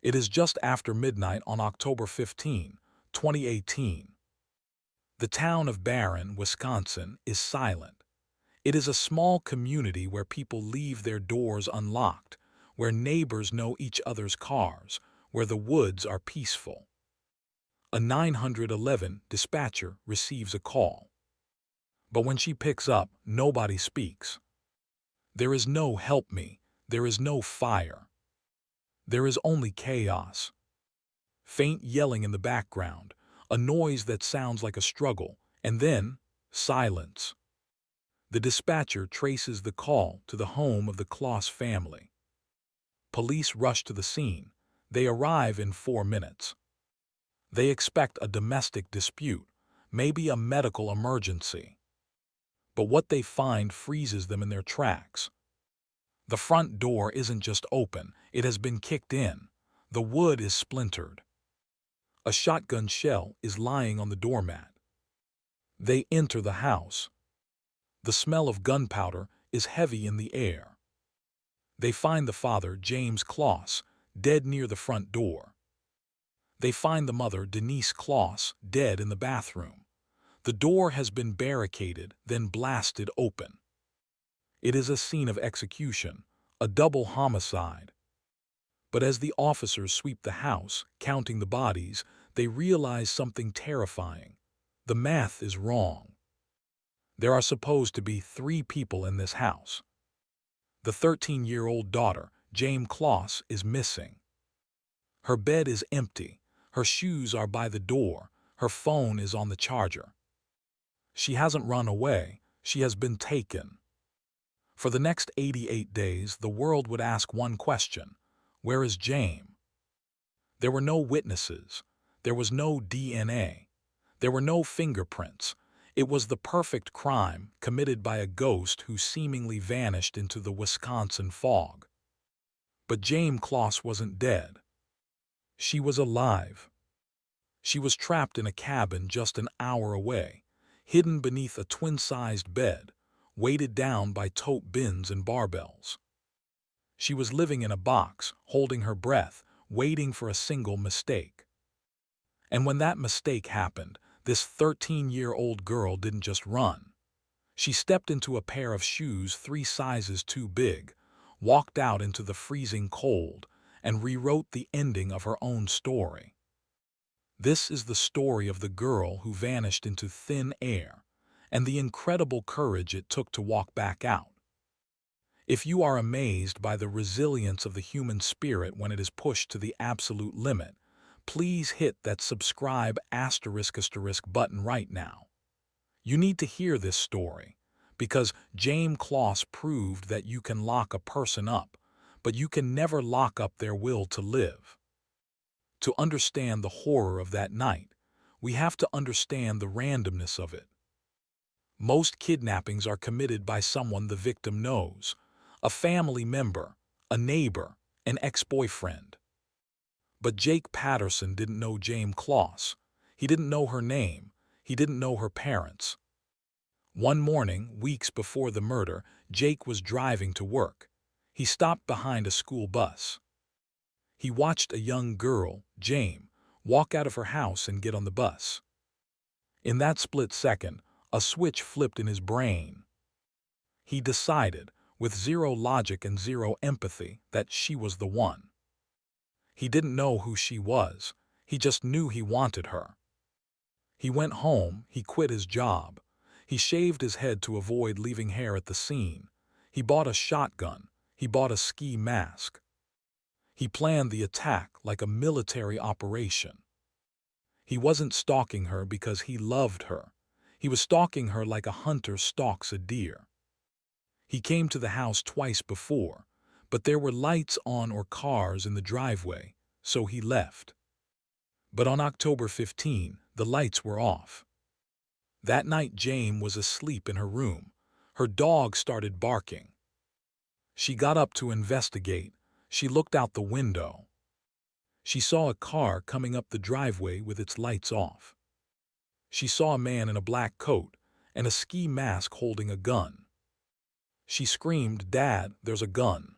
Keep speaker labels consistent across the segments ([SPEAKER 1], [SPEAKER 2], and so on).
[SPEAKER 1] It is just after midnight on October 15, 2018. The town of Barron, Wisconsin, is silent. It is a small community where people leave their doors unlocked, where neighbors know each other's cars, where the woods are peaceful. A 911 dispatcher receives a call. But when she picks up, nobody speaks. There is no "help me," there is no fire. There is only chaos. Faint yelling in the background, a noise that sounds like a struggle, and then silence. The dispatcher traces the call to the home of the Closs family. Police rush to the scene. They arrive in 4 minutes. They expect a domestic dispute, maybe a medical emergency. But what they find freezes them in their tracks. The front door isn't just open, it has been kicked in. The wood is splintered. A shotgun shell is lying on the doormat. They enter the house. The smell of gunpowder is heavy in the air. They find the father, James Closs, dead near the front door. They find the mother, Denise Closs, dead in the bathroom. The door has been barricaded, then blasted open. It is a scene of execution, a double homicide. But as the officers sweep the house, counting the bodies, they realize something terrifying. The math is wrong. There are supposed to be 3 people in this house. The 13-year-old daughter, Jayme Closs, is missing. Her bed is empty. Her shoes are by the door. Her phone is on the charger. She hasn't run away. She has been taken. For the next 88 days, the world would ask one question: where is Jayme? There were no witnesses. There was no DNA. There were no fingerprints. It was the perfect crime committed by a ghost who seemingly vanished into the Wisconsin fog. But Jayme Closs wasn't dead. She was alive. She was trapped in a cabin just an hour away, hidden beneath a twin-sized bed, weighted down by tote bins and barbells. She was living in a box, holding her breath, waiting for a single mistake. And when that mistake happened, this 13-year-old girl didn't just run. She stepped into a pair of shoes 3 sizes too big, walked out into the freezing cold, and rewrote the ending of her own story. This is the story of the girl who vanished into thin air, and the incredible courage it took to walk back out. If you are amazed by the resilience of the human spirit when it is pushed to the absolute limit, please hit that subscribe ** button right now. You need to hear this story, because Jayme Closs proved that you can lock a person up, but you can never lock up their will to live. To understand the horror of that night, we have to understand the randomness of it. Most kidnappings are committed by someone the victim knows: a family member, a neighbor, an ex-boyfriend. But Jake Patterson didn't know Jayme Closs. He didn't know her name. He didn't know her parents. One morning, weeks before the murder, Jake was driving to work. He stopped behind a school bus. He watched a young girl, Jayme, walk out of her house and get on the bus. In that split second, a switch flipped in his brain. He decided, with zero logic and zero empathy, that she was the one. He didn't know who she was. He just knew he wanted her. He went home. He quit his job. He shaved his head to avoid leaving hair at the scene. He bought a shotgun. He bought a ski mask. He planned the attack like a military operation. He wasn't stalking her because he loved her. He was stalking her like a hunter stalks a deer. He came to the house twice before, but there were lights on or cars in the driveway, so he left. But on October 15, the lights were off. That night Jayme was asleep in her room. Her dog started barking. She got up to investigate. She looked out the window. She saw a car coming up the driveway with its lights off. She saw a man in a black coat and a ski mask holding a gun. She screamed, "Dad, there's a gun!"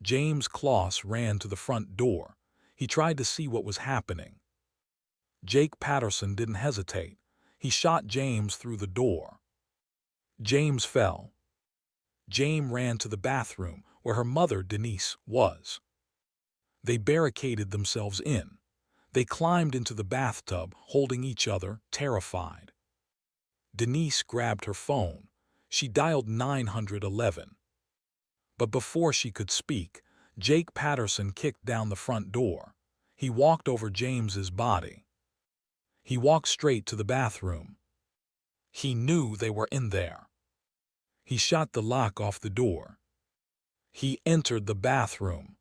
[SPEAKER 1] James Closs ran to the front door. He tried to see what was happening. Jake Patterson didn't hesitate. He shot James through the door. James fell. Jayme ran to the bathroom where her mother, Denise, was. They barricaded themselves in. They climbed into the bathtub, holding each other, terrified. Denise grabbed her phone. She dialed 911. But before she could speak, Jake Patterson kicked down the front door. He walked over James's body. He walked straight to the bathroom. He knew they were in there. He shot the lock off the door. He entered the bathroom.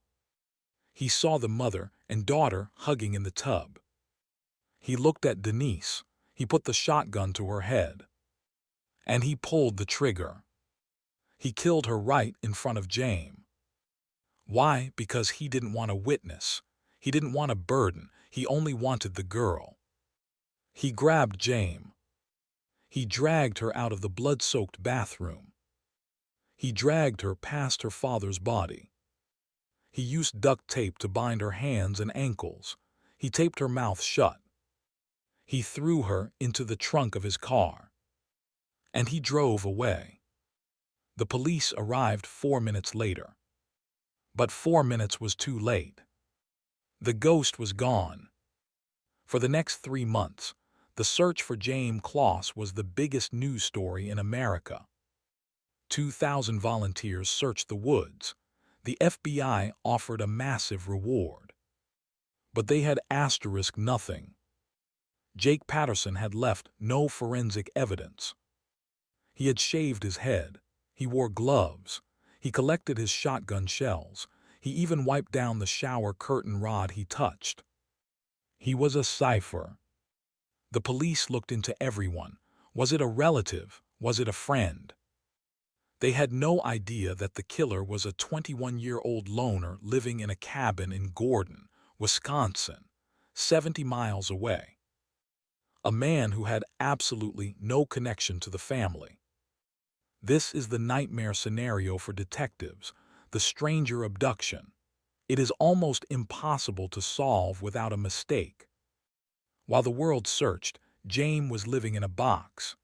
[SPEAKER 1] He saw the mother and daughter hugging in the tub. He looked at Denise. He put the shotgun to her head. And he pulled the trigger. He killed her right in front of Jayme. Why? Because he didn't want a witness. He didn't want a burden. He only wanted the girl. He grabbed Jayme. He dragged her out of the blood-soaked bathroom. He dragged her past her father's body. He used duct tape to bind her hands and ankles. He taped her mouth shut. He threw her into the trunk of his car. And he drove away. The police arrived 4 minutes later. But 4 minutes was too late. The ghost was gone. For the next 3 months, the search for Jayme Closs was the biggest news story in America. 2,000 volunteers searched the woods. The FBI offered a massive reward. But they had asterisked nothing. Jake Patterson had left no forensic evidence. He had shaved his head. He wore gloves. He collected his shotgun shells. He even wiped down the shower curtain rod he touched. He was a cipher. The police looked into everyone. Was it a relative? Was it a friend? They had no idea that the killer was a 21-year-old loner living in a cabin in Gordon, Wisconsin, 70 miles away. A man who had absolutely no connection to the family. This is the nightmare scenario for detectives, the stranger abduction. It is almost impossible to solve without a mistake. While the world searched, Jayme was living in a box.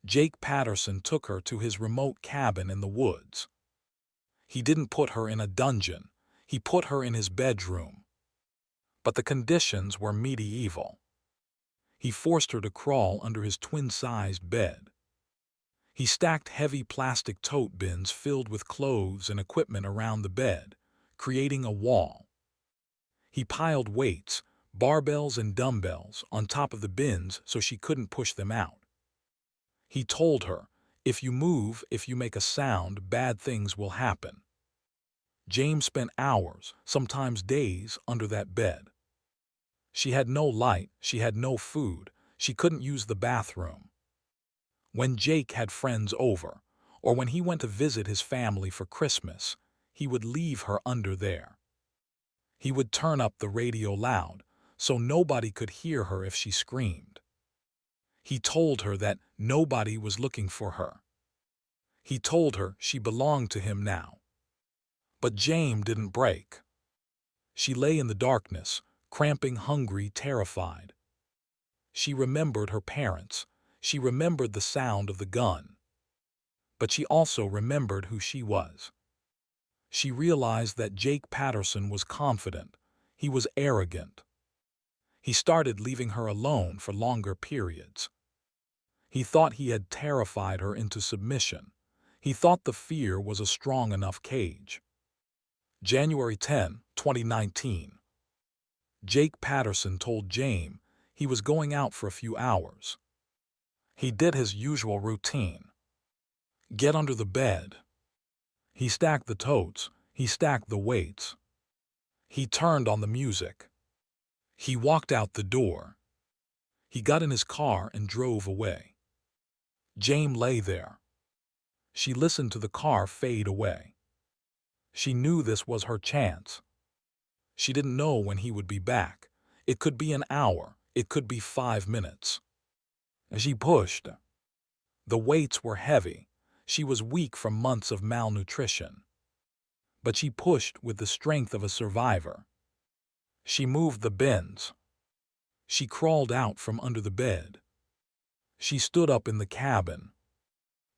[SPEAKER 1] Jake Patterson took her to his remote cabin in the woods. He didn't put her in a dungeon. He put her in his bedroom. But the conditions were medieval. He forced her to crawl under his twin-sized bed. He stacked heavy plastic tote bins filled with clothes and equipment around the bed, creating a wall. He piled weights, barbells and dumbbells, on top of the bins so she couldn't push them out. He told her, if you move, if you make a sound, bad things will happen. Jayme spent hours, sometimes days, under that bed. She had no light, she had no food, she couldn't use the bathroom. When Jake had friends over, or when he went to visit his family for Christmas, he would leave her under there. He would turn up the radio loud, so nobody could hear her if she screamed. He told her that nobody was looking for her. He told her she belonged to him now. But Jayme didn't break. She lay in the darkness, cramping, hungry, terrified. She remembered her parents. She remembered the sound of the gun. But she also remembered who she was. She realized that Jake Patterson was confident. He was arrogant. He started leaving her alone for longer periods. He thought he had terrified her into submission. He thought the fear was a strong enough cage. January 10, 2019. Jake Patterson told Jayme he was going out for a few hours. He did his usual routine. Get under the bed. He stacked the totes. He stacked the weights. He turned on the music. He walked out the door. He got in his car and drove away. Jayme lay there. She listened to the car fade away. She knew this was her chance. She didn't know when he would be back. It could be an hour. It could be 5 minutes. She pushed. The weights were heavy. She was weak from months of malnutrition. But she pushed with the strength of a survivor. She moved the bins. She crawled out from under the bed. She stood up in the cabin.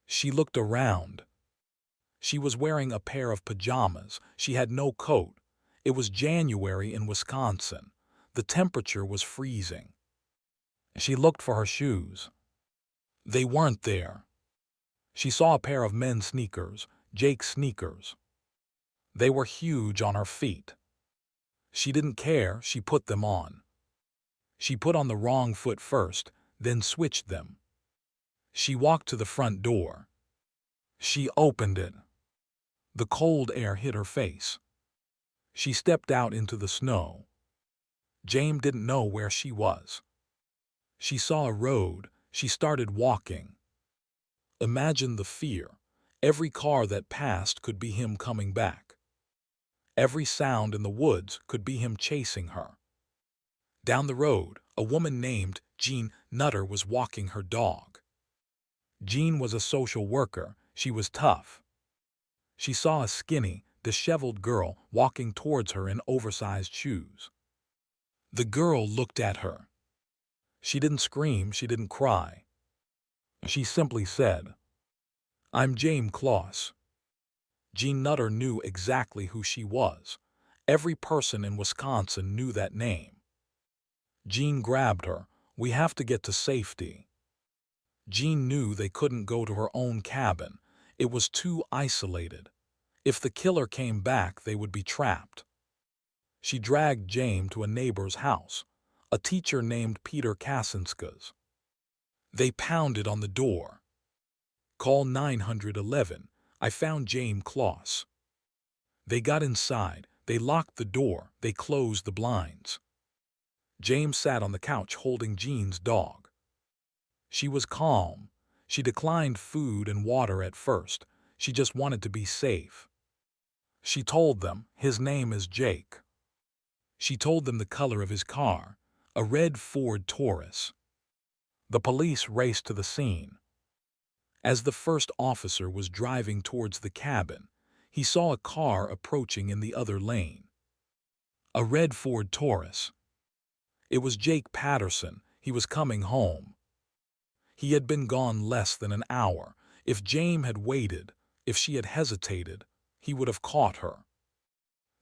[SPEAKER 1] She looked around. She was wearing a pair of pajamas. She had no coat. It was January in Wisconsin. The temperature was freezing. She looked for her shoes. They weren't there. She saw a pair of men's sneakers, Jake's sneakers. They were huge on her feet. She didn't care, she put them on. She put on the wrong foot first, then switched them. She walked to the front door. She opened it. The cold air hit her face. She stepped out into the snow. Jayme didn't know where she was. She saw a road. She started walking. Imagine the fear. Every car that passed could be him coming back. Every sound in the woods could be him chasing her. Down the road, a woman named Jeanne was walking her dog. Jeanne was a social worker. She was tough. She saw a skinny, disheveled girl walking towards her in oversized shoes. The girl looked at her. She didn't scream, she didn't cry. She simply said, "I'm Jayme Closs." Jeanne knew exactly who she was. Every person in Wisconsin knew that name. Jeanne grabbed her. "We have to get to safety." Jeanne knew they couldn't go to her own cabin. It was too isolated. If the killer came back, they would be trapped. She dragged Jayme to a neighbor's house, a teacher named Peter Kasinska's. They pounded on the door. "Call 911. I found Jayme Closs." They got inside. They locked the door. They closed the blinds. Jayme sat on the couch holding Jeanne's dog. She was calm. She declined food and water at first. She just wanted to be safe. She told them, "His name is Jake." She told them the color of his car, a red Ford Taurus. The police raced to the scene. As the first officer was driving towards the cabin, he saw a car approaching in the other lane. A red Ford Taurus. It was Jake Patterson. He was coming home. He had been gone less than an hour. If Jayme had waited, if she had hesitated, he would have caught her.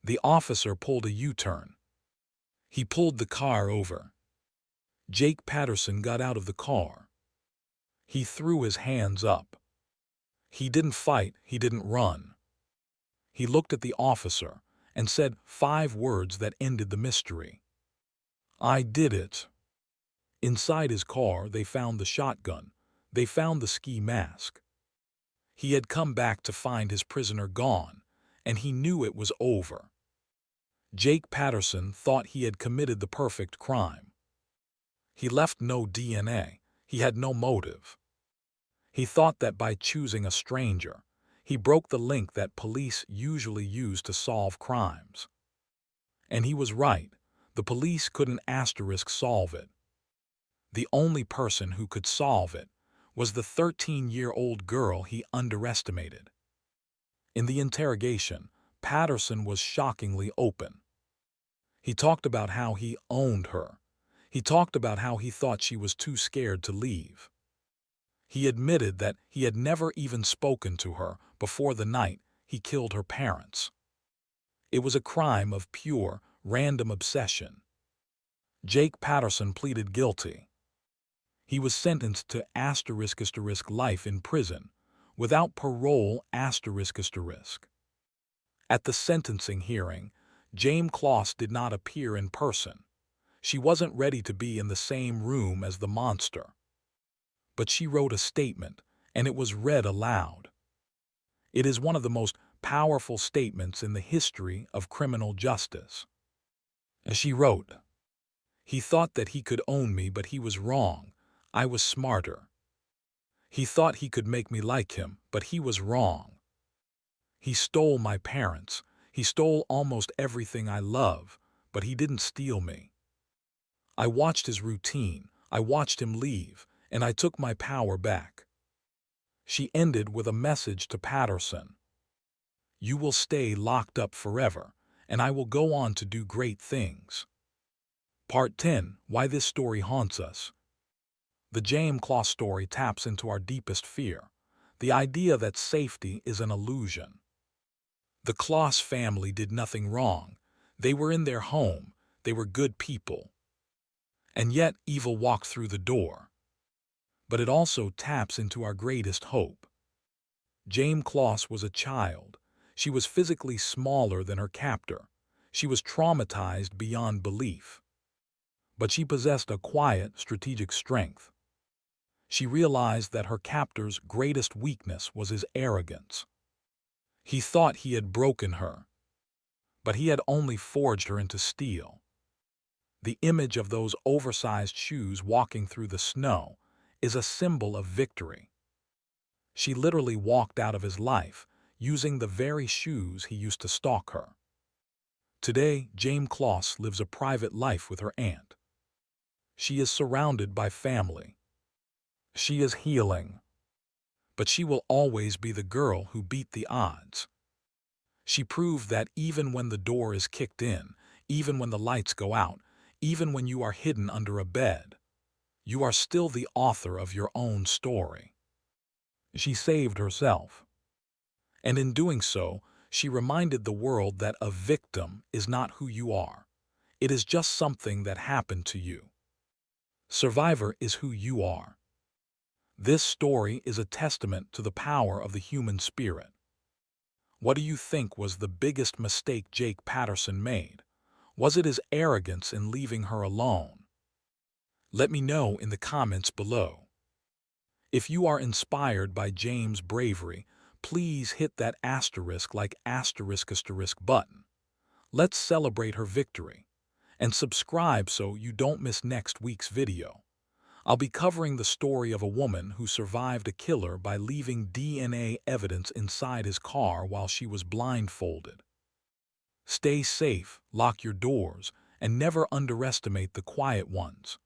[SPEAKER 1] The officer pulled a U-turn. He pulled the car over. Jake Patterson got out of the car. He threw his hands up. He didn't fight, he didn't run. He looked at the officer and said 5 words that ended the mystery. "I did it." Inside his car, they found the shotgun. They found the ski mask. He had come back to find his prisoner gone, and he knew it was over. Jake Patterson thought he had committed the perfect crime. He left no DNA. He had no motive. He thought that by choosing a stranger, he broke the link that police usually use to solve crimes. And he was right. The police couldn't solve it. The only person who could solve it was the 13-year-old girl he underestimated. In the interrogation, Patterson was shockingly open. He talked about how he owned her. He talked about how he thought she was too scared to leave. He admitted that he had never even spoken to her before the night he killed her parents. It was a crime of pure, random obsession. Jake Patterson pleaded guilty. He was sentenced to ** life in prison, without parole ***. At the sentencing hearing, Jayme Closs did not appear in person. She wasn't ready to be in the same room as the monster. But she wrote a statement, and it was read aloud. It is one of the most powerful statements in the history of criminal justice. She wrote, "He thought that he could own me, but he was wrong. I was smarter. He thought he could make me like him, but he was wrong. He stole my parents. He stole almost everything I love, but he didn't steal me. I watched his routine. I watched him leave, and I took my power back." She ended with a message to Patterson. "You will stay locked up forever, and I will go on to do great things." Part 10. Why this story haunts us. The Jayme Closs story taps into our deepest fear, the idea that safety is an illusion. The Closs family did nothing wrong. They were in their home. They were good people. And yet evil walked through the door. But it also taps into our greatest hope. Jayme Closs was a child. She was physically smaller than her captor. She was traumatized beyond belief. But she possessed a quiet, strategic strength. She realized that her captor's greatest weakness was his arrogance. He thought he had broken her, but he had only forged her into steel. The image of those oversized shoes walking through the snow is a symbol of victory. She literally walked out of his life, using the very shoes he used to stalk her. Today, Jayme Closs lives a private life with her aunt. She is surrounded by family. She is healing. But she will always be the girl who beat the odds. She proved that even when the door is kicked in, even when the lights go out, even when you are hidden under a bed, you are still the author of your own story. She saved herself. And in doing so, she reminded the world that a victim is not who you are. It is just something that happened to you. Survivor is who you are. This story is a testament to the power of the human spirit. What do you think was the biggest mistake Jake Patterson made? Was it his arrogance in leaving her alone? Let me know in the comments below. If you are inspired by Jayme's bravery, please hit that **** button. Let's celebrate her victory. And subscribe so you don't miss next week's video. I'll be covering the story of a woman who survived a killer by leaving DNA evidence inside his car while she was blindfolded. Stay safe, lock your doors, and never underestimate the quiet ones.